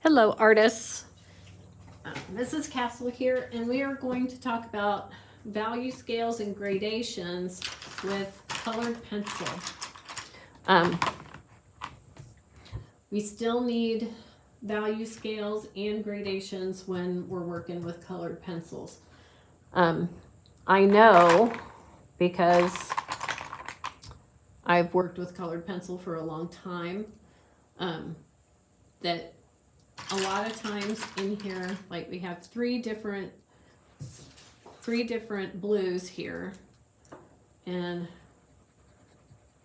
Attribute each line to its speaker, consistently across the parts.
Speaker 1: Hello, artists. Mrs. Castle here, and we are going to talk about value scales and gradations with colored pencil. We still need value scales and gradations when we're working with colored pencils. I know because I've worked with colored pencil for a long time, that a lot of times in here, like we have three different blues here, and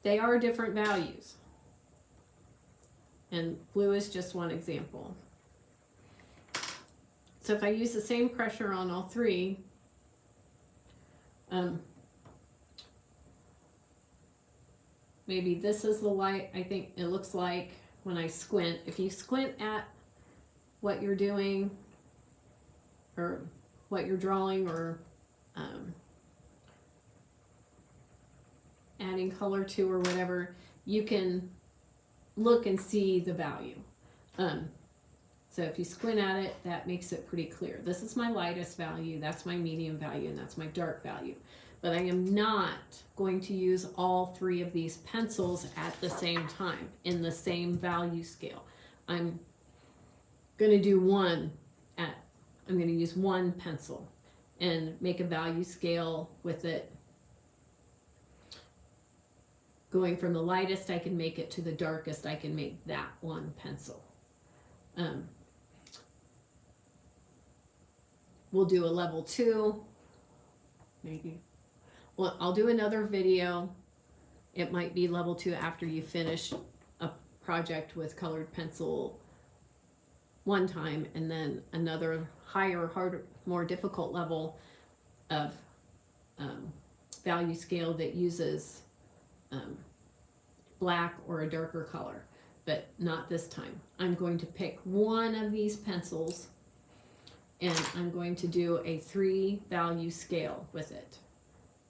Speaker 1: they are different values. And blue is just one example. So if I use the same pressure on all three, maybe this is the light. I think it looks like when I squint, if you squint at what you're doing or what you're drawing or adding color to or whatever, you can look and see the value. So if you squint at it, that makes it pretty clear. This is my lightest value, that's my medium value, and that's my dark value. But I am not going to use all three of these pencils at the same time in the same value scale. I'm going to do I'm going to use one pencil and make a value scale with it. Going from the lightest I can make it to the darkest, I can make that one pencil. We'll do a level 2, maybe. Well, I'll do another video. It might be level 2 after you finish a project with colored pencil one time, and then another higher, harder, more difficult level of value scale that uses black or a darker color, but not this time. I'm going to pick one of these pencils and I'm going to do a 3 value scale with it.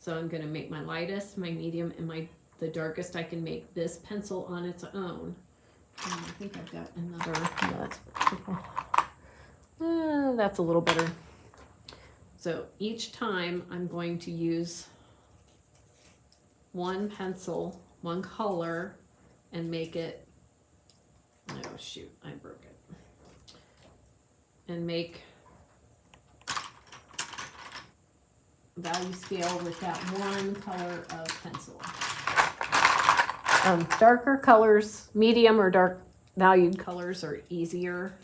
Speaker 1: So I'm going to make my lightest, my medium, and the darkest I can make this pencil on its own. And I think I've got another, that's a little better. So each time I'm going to use one pencil, one color, and make it, oh shoot, I broke it. And make value scale with that one color of pencil. Darker colors, medium or dark valued colors are easier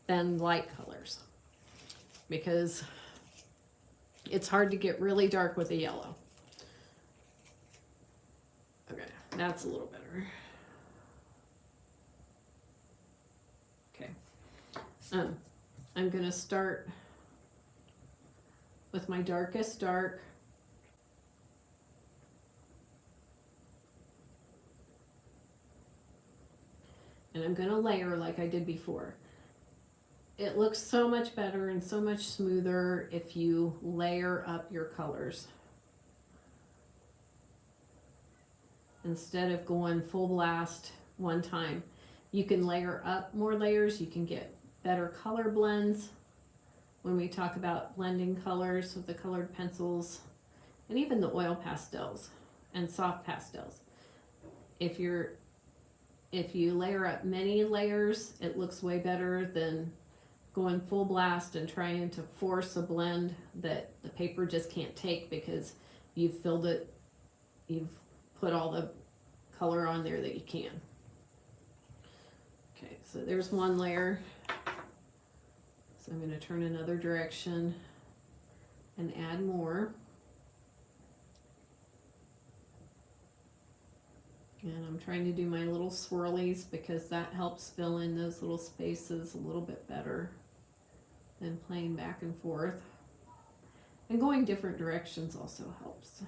Speaker 1: than light colors because it's hard to get really dark with a yellow. Okay, that's a little better. Okay, I'm gonna start with my darkest dark. And I'm gonna layer like I did before. It looks so much better and so much smoother if you layer up your colors. Instead of going full blast one time. You can layer up more layers, you can get better color blends when we talk about blending colors with the colored pencils and even the oil pastels and soft pastels. If you layer up many layers, it looks way better than going full blast and trying to force a blend that the paper just can't take because you've filled it, you've put all the color on there that you can. Okay, so there's one layer. So I'm going to turn another direction and add more. And I'm trying to do my little swirlies because that helps fill in those little spaces a little bit better than playing back and forth. And going different directions also helps.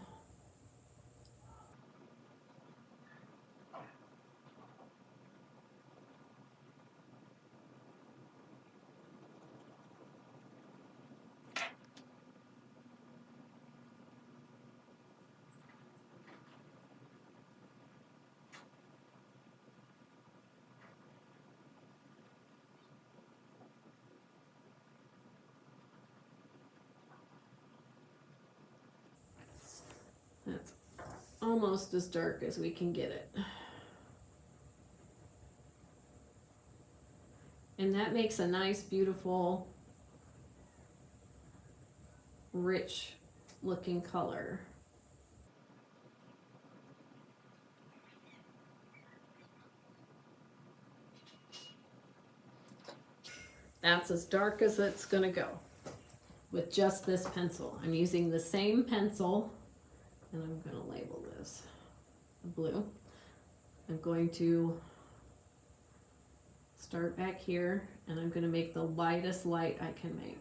Speaker 1: That's almost as dark as we can get it. And that makes a nice, beautiful, rich looking color. That's as dark as it's gonna go with just this pencil. I'm using the same pencil, and I'm gonna label this blue. I'm going to start back here, and I'm gonna make the lightest light I can make.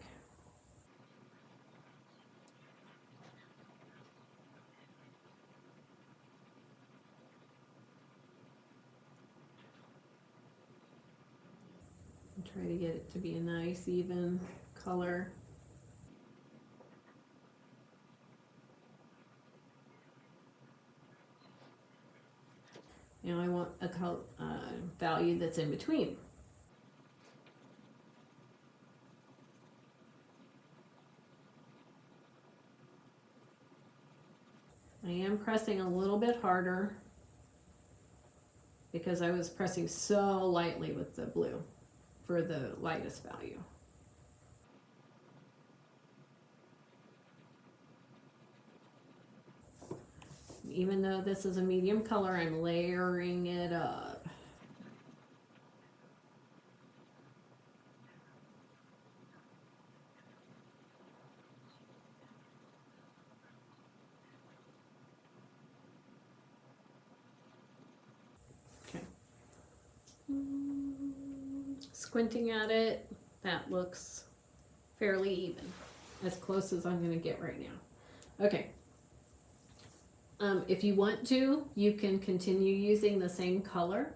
Speaker 1: And try to get it to be a nice, even color. Now I want a value that's in between. I am pressing a little bit harder because I was pressing so lightly with the blue for the lightest value. Even though this is a medium color, I'm layering it up. Okay. Squinting at it, that looks fairly even, as close as I'm going to get right now. Okay. If you want to, you can continue using the same color.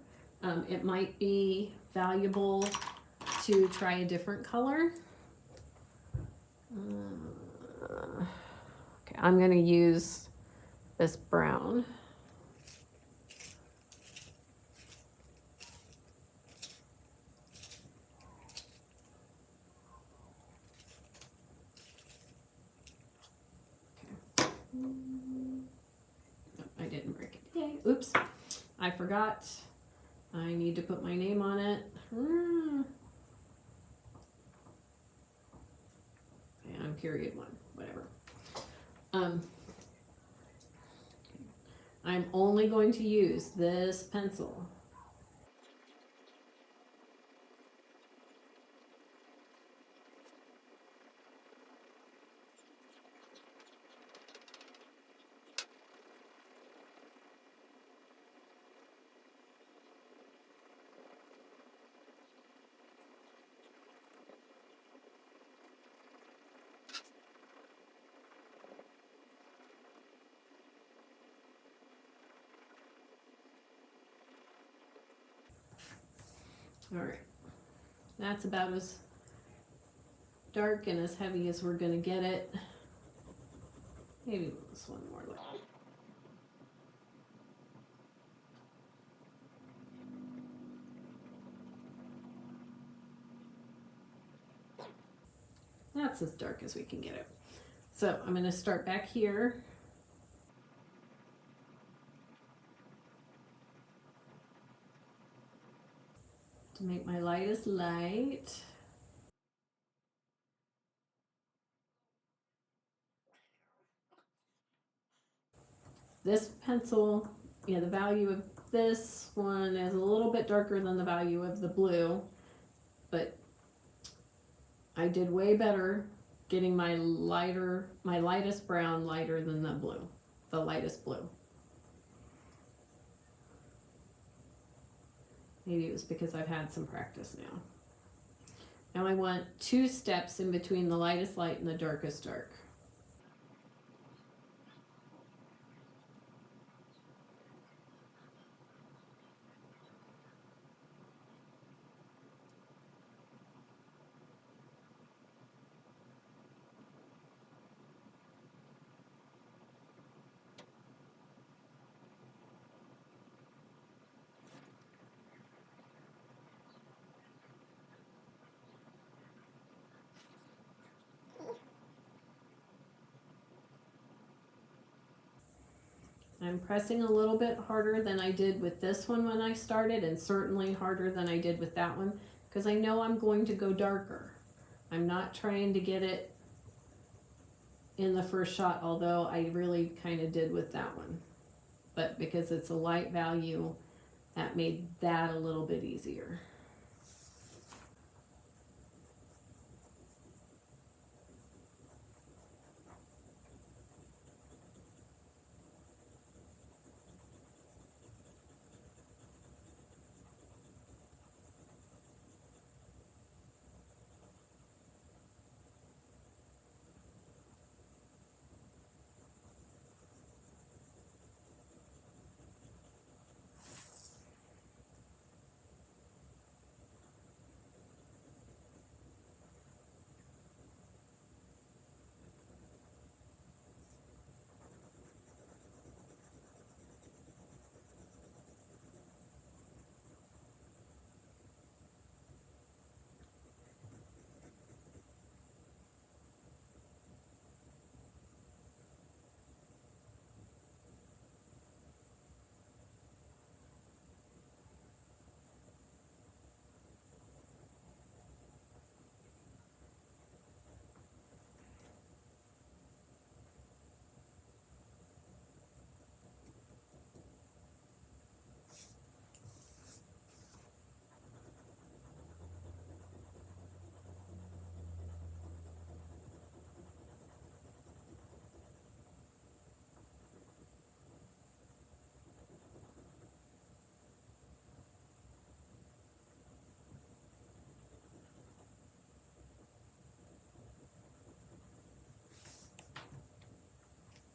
Speaker 1: It might be valuable to try a different color. Okay, I'm going to use this brown. Okay. I didn't break it. Yay. Oops. I forgot. I need to put my name on it. Okay, I'm period one. Whatever. I'm only going to use this pencil. All right, that's about as dark and as heavy as we're gonna get it. Maybe this one more light. That's as dark as we can get it. So I'm gonna start back here. To make my lightest light. This pencil, yeah, the value of this one is a little bit darker than the value of the blue, but I did way better getting my lightest brown lighter than the blue, the lightest blue. Maybe it was because I've had some practice now. Now I want 2 steps in between the lightest light and the darkest dark. I'm pressing a little bit harder than I did with this one when I started, and certainly harder than I did with that one, because I know I'm going to go darker. I'm not trying to get it in the first shot, although I really kind of did with that one. But because it's a light value, that made that a little bit easier.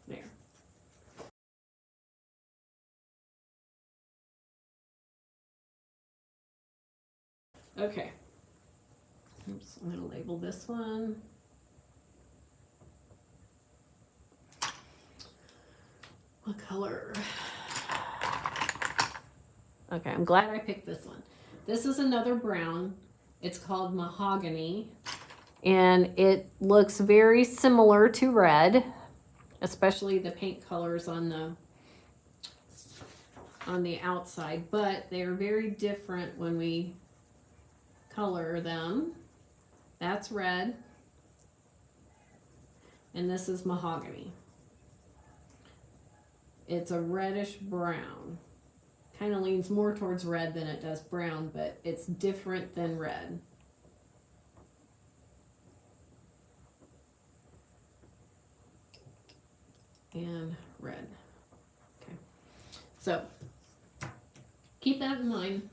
Speaker 1: There. Okay. Oops, I'm gonna label this one. What color? Okay, I'm glad I picked this one. This is another brown. It's called Mahogany, and it looks very similar to red, especially the paint colors on the outside, but they're very different when we color them. That's red, and this is Mahogany. It's a reddish brown. Kind of leans more towards red than it does brown, but it's different than red. And red. Okay, so keep that in mind.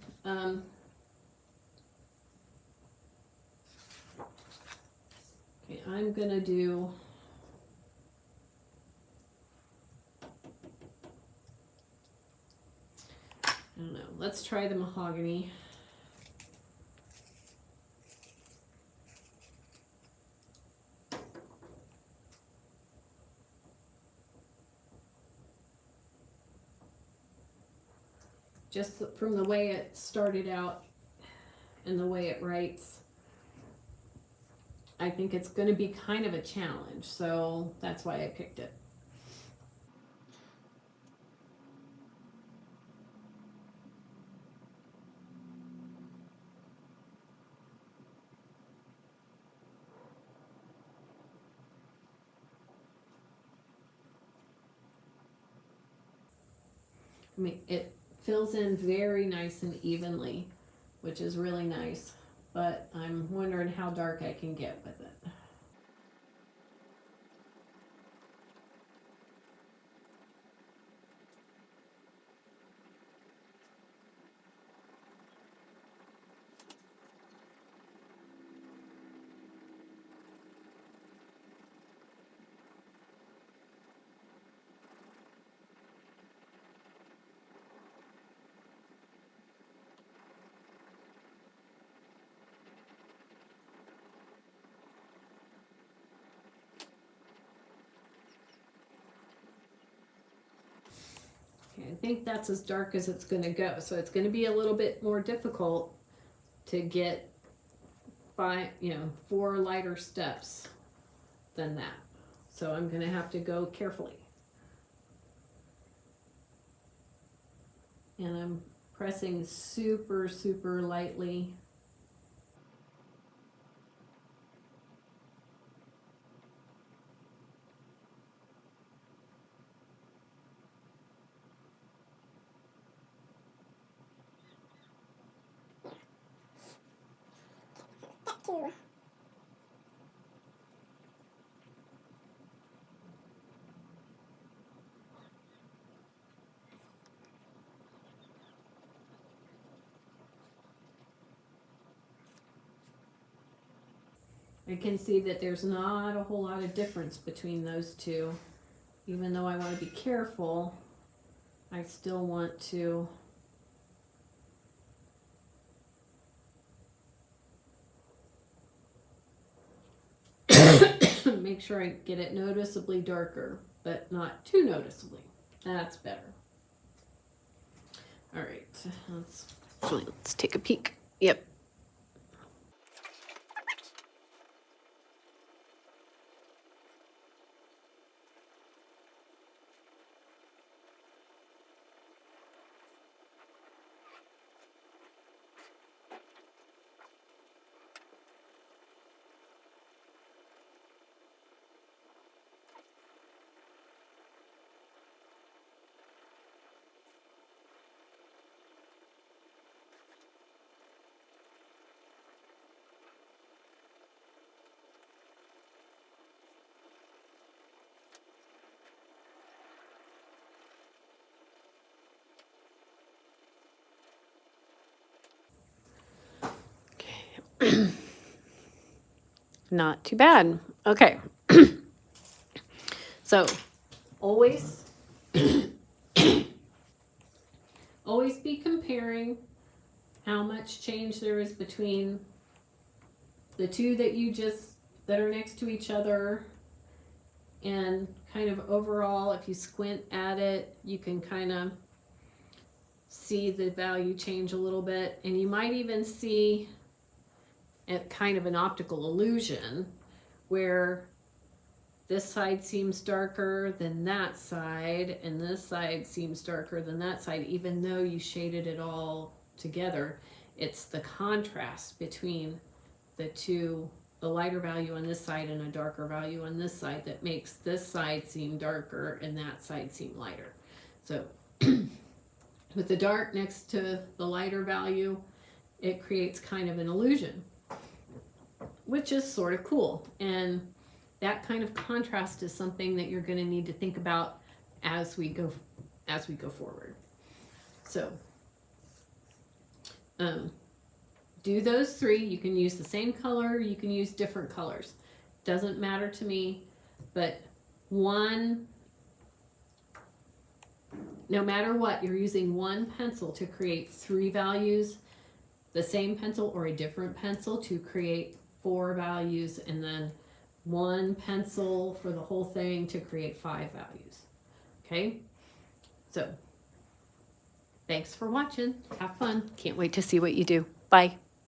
Speaker 1: Okay, I'm gonna do I don't know. Let's try the Mahogany. Just from the way it started out and the way it writes, I think it's going to be kind of a challenge. So that's why I picked it. I mean, it fills in very nice and evenly, which is really nice, but I'm wondering how dark I can get with it. I think that's as dark as it's going to go. So it's going to be a little bit more difficult to get 4 lighter steps than that. So I'm going to have to go carefully. and I'm pressing super, super lightly. I can see that there's not a whole lot of difference between those two. Even though I want to be careful, I still want to make sure I get it noticeably darker, but not too noticeably. That's better. All right, let's take a peek. Yep. Not too bad. Okay. So always always be comparing how much change there is between the two that are next to each other, and kind of overall, if you squint at it, you can kind of see the value change a little bit, and you might even see it kind of an optical illusion where this side seems darker than that side, and this side seems darker than that side, even though you shaded it all together. It's the contrast between the two, the lighter value on this side and a darker value on this side, that makes this side seem darker and that side seem lighter. So with the dark next to the lighter value, it creates kind of an illusion, which is sort of cool. And that kind of contrast is something that you're going to need to think about as we go forward. So do those three. You can use the same color, you can use different colors, doesn't matter to me. But no matter what, you're using one pencil to create 3 values, the same pencil or a different pencil to create 4 values, and then one pencil for the whole thing to create 5 values. Okay, so thanks for watching. Have fun. Can't wait to see what you do. Bye.